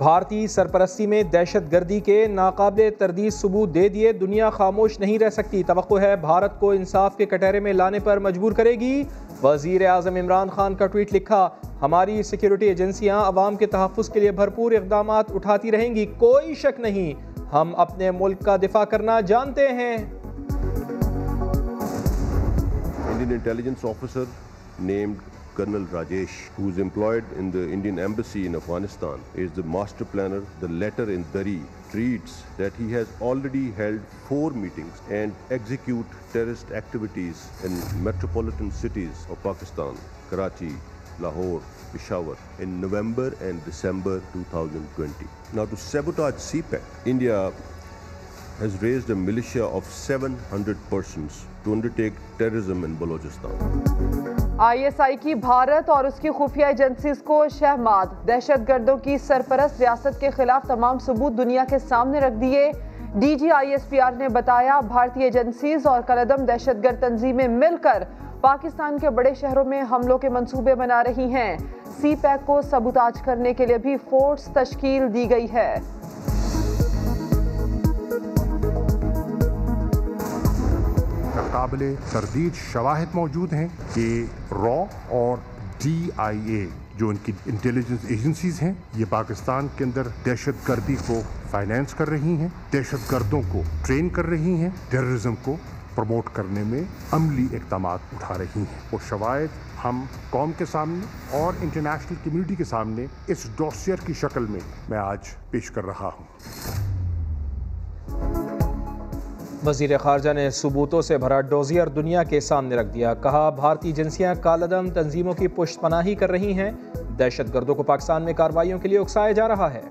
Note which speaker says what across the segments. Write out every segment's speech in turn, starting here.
Speaker 1: भारतीय सरपरस्ती में दहशत गर्दी के नाकाबिले तरदीद सबूत दे दिए, दुनिया खामोश नहीं रह सकती। तवक्को है भारत को इंसाफ के कटहरे में लाने पर मजबूर करेगी। वजीर आज़म इमरान खान का ट्वीट लिखा, हमारी सिक्योरिटी एजेंसियां अवाम के तहफ़्फ़ुज़ के लिए भरपूर इक़दाम उठाती रहेंगी। कोई शक नहीं, हम अपने मुल्क का दिफा करना जानते हैं।
Speaker 2: Indian intelligence officer named Colonel Rajesh, who is employed in the Indian embassy in Afghanistan, is the master planner. The letter in Dari treats that he has already held 4 meetings and execute terrorist activities in metropolitan cities of Pakistan, Karachi, Lahore, Peshawar, in November and December 2020. Now, to sabotage CPEC, India has raised a militia of 700 persons to undertake terrorism in Balochistan.
Speaker 3: ISI की भारत और उसकी खुफिया agencies को शहमाद, दहशतगर्दों की सरपरस्त रियासत के खिलाफ तमाम सबूत दुनिया के सामने रख दिए। DG ISPR ने बताया, भारतीय एजेंसीज और कलदम दहशतगर्द तंजीमें मिलकर पाकिस्तान के बड़े शहरों में हमलों के मंसूबे बना रही हैं। CPEC को सबूताज करने के लिए भी फोर्स तश्कील दी गई है।
Speaker 4: काबिले तरदीद शवाहिद मौजूद हैं कि रॉ और DIA जो इनकी इंटेलिजेंस एजेंसीज हैं, ये पाकिस्तान के अंदर दहशत गर्दी को फाइनेंस कर रही हैं, दहशत गर्दों को ट्रेन कर रही हैं, टेररिज्म को प्रमोट करने में अमली इक़दाम उठा रही हैं। वो शवाहिद हम कौम के सामने और इंटरनेशनल कम्युनिटी के सामने इस डॉसियर की शक्ल में मैं आज पेश कर रहा हूँ।
Speaker 1: वज़ीर ख़ारजा ने सबूतों से भरा डोजियर दुनिया के सामने रख दिया। कहा, भारतीय एजेंसियां कालदम तंजीमों की पुष्टपनाही कर रही हैं, दहशत गर्दों को पाकिस्तान में कार्रवाइयों के लिए उकसाया जा रहा है।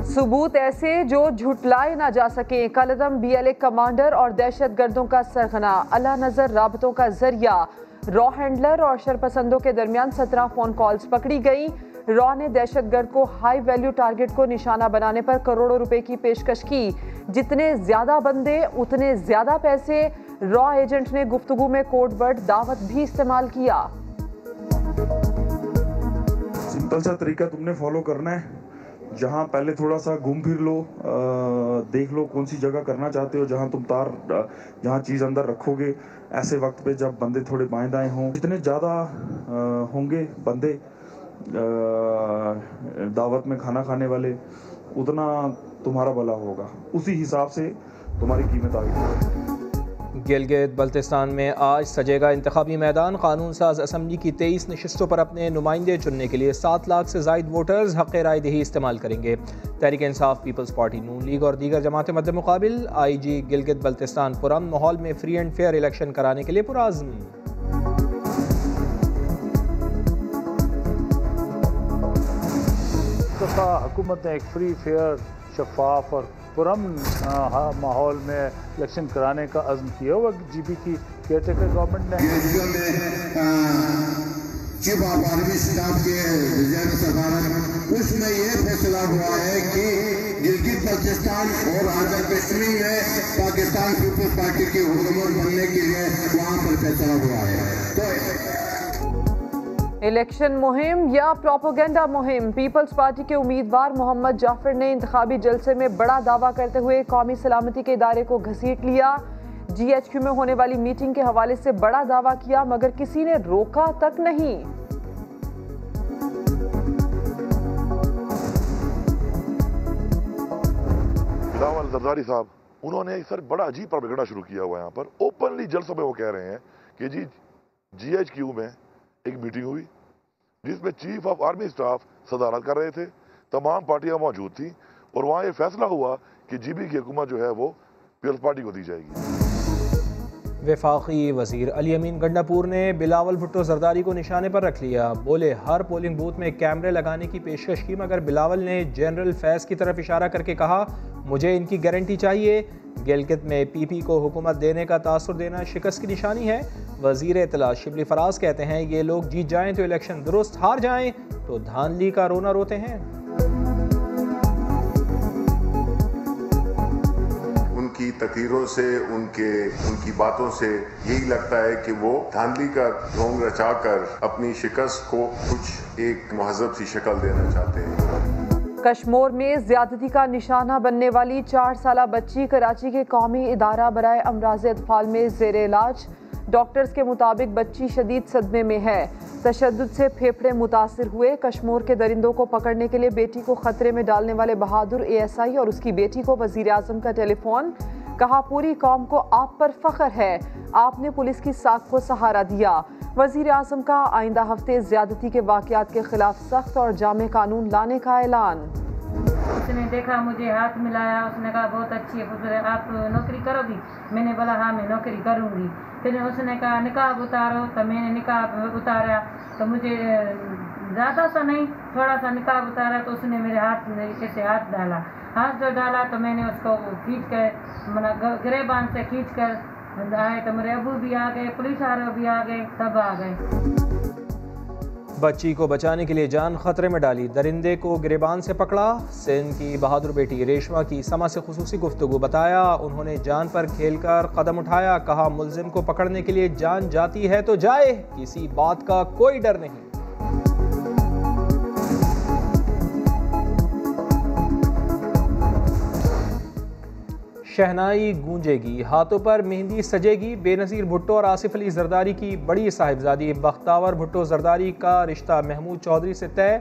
Speaker 3: सबूत ऐसे जो झुटलाए ना जा सके। कलदम BLA कमांडर और दहशत गर्दों का सरगना, अला नजर राबतों का जरिया। रॉ हैंडलर और शरपसंदों के दरमियान 17 फोन कॉल्स पकड़ी गई। रॉ ने दहशत गर्द को हाई वैल्यू टारगेट को निशाना बनाने पर करोड़ों रुपए की पेशकश की। जितने ज्यादा बंदे उतने ज्यादा पैसे। रॉ एजेंट ने गुफ्तगू में कोड वर्ड दावत भी इस्तेमाल किया।
Speaker 5: सिंपल सा तरीका तुमने फॉलो करना है, जहाँ पहले थोड़ा सा घूम फिर लो, देख लो कौन सी जगह करना चाहते हो, जहाँ तुम जहाँ चीज़ अंदर रखोगे। ऐसे वक्त पे जब बंदे थोड़े बाएं दाएं हों, जितने ज़्यादा होंगे बंदे दावत में खाना खाने वाले, उतना तुम्हारा भला होगा। उसी हिसाब से तुम्हारी कीमत आएगी।
Speaker 1: गिलगित बल्तिस्तान में आज सजेगा इंतखाबी मैदान। कानून साज असम्बली की 23 नशिस्तों पर अपने नुमाइंदे चुनने के लिए 7 लाख से जायद वोटर्स हक़ राय दही इस्तेमाल करेंगे। तहरीक इंसाफ, पीपल्स पार्टी, नून लीग और दीगर जमातें मद्दे मुकाबिल। IG गिलगित बल्तिस्तान पुरअमन माहौल में फ्री एंड फेयर इलेक्शन कराने के लिए पुरआज़्म।
Speaker 6: हुकूमत ने एक फ्री फेयर शफाफ और पुरअमन माहौल में इलेक्शन कराने का अज़्म किया हुआ GB की केयरटेकर गवर्नमेंट ने।
Speaker 7: चीफ ऑफ आर्मी स्टाफ के उसमें यह फैसला हुआ है कि गिलगित बल्तिस्तान और आज़ाद कश्मीर में पाकिस्तान पीपल्स पार्टी की हुकूमत बनने के लिए वहाँ पर फैसला हुआ है। तो
Speaker 3: इलेक्शन मुहिम या प्रोपेगेंडा मुहिम। पीपल्स पार्टी के उम्मीदवार मोहम्मद जाफर ने इंतखाबी जलसे में बड़ा दावा करते हुए कौमी सलामती के इदारे को घसीट लिया। GHQ में होने वाली मीटिंग के हवाले से बड़ा दावा किया, मगर किसी ने रोका तक नहीं।
Speaker 8: बिलावल जरदारी साहब, उन्होंने सर बड़ा अजीब प्रोपेगेंडा शुरू किया हुआ है। यहाँ पर ओपनली जलसों में वो कह रहे हैं कि जी GHQ में एक मीटिंग हुई जिसमें चीफ ऑफ आर्मी स्टाफ सदारत कर रहे थे, तमाम पार्टियां मौजूद थी और वहाँ ये फैसला हुआ कि GB की हुकूमत जो है वो पीपल्स पार्टी को दी जाएगी।
Speaker 1: वफाकी वज़ीर अली अमीन गंडापुर ने बिलावल भुट्टो जरदारी को निशाने पर रख लिया। बोले, हर पोलिंग बूथ में कैमरे लगाने की पेशकश की, मगर बिलावल ने जनरल फैज़ की तरफ इशारा करके कहा, मुझे इनकी गारंटी चाहिए। गिलगित में PP को हुकूमत देने का तासुर देना शिकस्त की निशानी है। वज़ीर इत्तला शिबली फराज कहते हैं ये लोग जीत जाएं तो इलेक्शन दुरुस्त, हार जाएं तो धांधली का रोना रोते हैं।
Speaker 9: उनकी तकरीरों से, उनकी बातों से यही लगता है कि वो धांधली का ढोंग रचाकर अपनी शिकस्त को कुछ एक महज़ब सी शक्ल देना चाहते हैं।
Speaker 3: कश्मीर में ज्यादती का निशाना बनने वाली 4 साला बच्ची कराची के कौमी इदारा बराए अमराज अतफाल में जेर इलाज। डॉक्टर्स के मुताबिक बच्ची शदीद सदमे में है। तशद्दुद से फेफड़े मुतासिर हुए। कश्मीर के दरिंदों को पकड़ने के लिए बेटी को खतरे में डालने वाले बहादुर ASI और उसकी बेटी को वजीर आजम का टेलीफोन। कहा पूरी कौम को आप पर फख्र है, आपने पुलिस की साख को सहारा दिया। वजीर आजम का आइंदा हफ्ते ज्यादती के वाकयात के खिलाफ सख्त और जामे कानून लाने का ऐलान।
Speaker 10: उसने देखा, मुझे हाथ मिलाया, उसने कहा बहुत अच्छी है, आप नौकरी करोगी? मैंने बोला हाँ मैं नौकरी करूँगी। फिर उसने कहा निकाब उतारो, तो मैंने निकाब उतारा, तो मुझे ज़्यादा सा नहीं थोड़ा सा निकाब उतारा, तो उसने मेरे हाथ में ऐसे हाथ डाला, हाथ जो डाला तो मैंने उसको खींच कर गिरेबान से खींच कर आए, तो मेरे अबू भी आ गए, पुलिस वाले भी आ गए, तब आ गए।
Speaker 1: बच्ची को बचाने के लिए जान खतरे में डाली, दरिंदे को गिरेबान से पकड़ा। सिंध की बहादुर बेटी रेशमा की समा से खुसूसी गुफ्तगू। बताया उन्होंने जान पर खेलकर कदम उठाया। कहा मुल्जिम को पकड़ने के लिए जान जाती है तो जाए, किसी बात का कोई डर नहीं। शहनाई गूंजेगी, हाथों पर मेहंदी सजेगी। बेनज़ीर भुट्टो और आसिफ अली जरदारी की बड़ी साहिबजादी बख्तावर भुट्टो जरदारी का रिश्ता महमूद चौधरी से तय।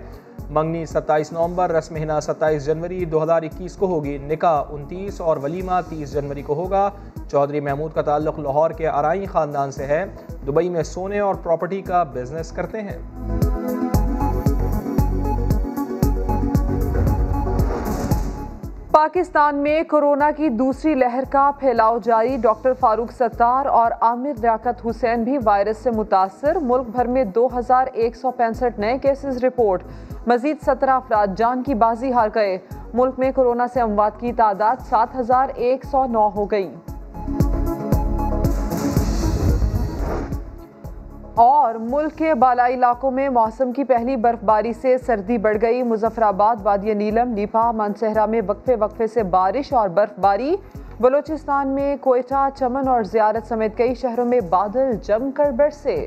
Speaker 1: मंगनी 27 नवंबर, रस्म हिना 27 जनवरी 2021 को होगी। निकाह 29 और वलीमा 30 जनवरी को होगा। चौधरी महमूद का ताल्लुक लाहौर के आराई ख़ानदान से है। दुबई में सोने और प्रॉपर्टी का बिजनेस करते हैं।
Speaker 3: पाकिस्तान में कोरोना की दूसरी लहर का फैलाव जारी। डॉक्टर फारूक सत्तार और आमिर लियाकत हुसैन भी वायरस से मुतासर। मुल्क भर में 2165 नए केसेस रिपोर्ट। मजीद 17 अफराद जान की बाजी हार गए। मुल्क में कोरोना से अमवात की तादाद 7109 हो गई। और मुल्क के बालाई इलाकों में मौसम की पहली बर्फबारी से सर्दी बढ़ गई। मुजफ्फराबाद, वादिया नीलम, लीपा, मानसहरा में वक्फे वक्फे से बारिश और बर्फबारी। बलोचिस्तान में कोयटा, चमन और ज़ियारत समेत कई शहरों में बादल जमकर बरसे।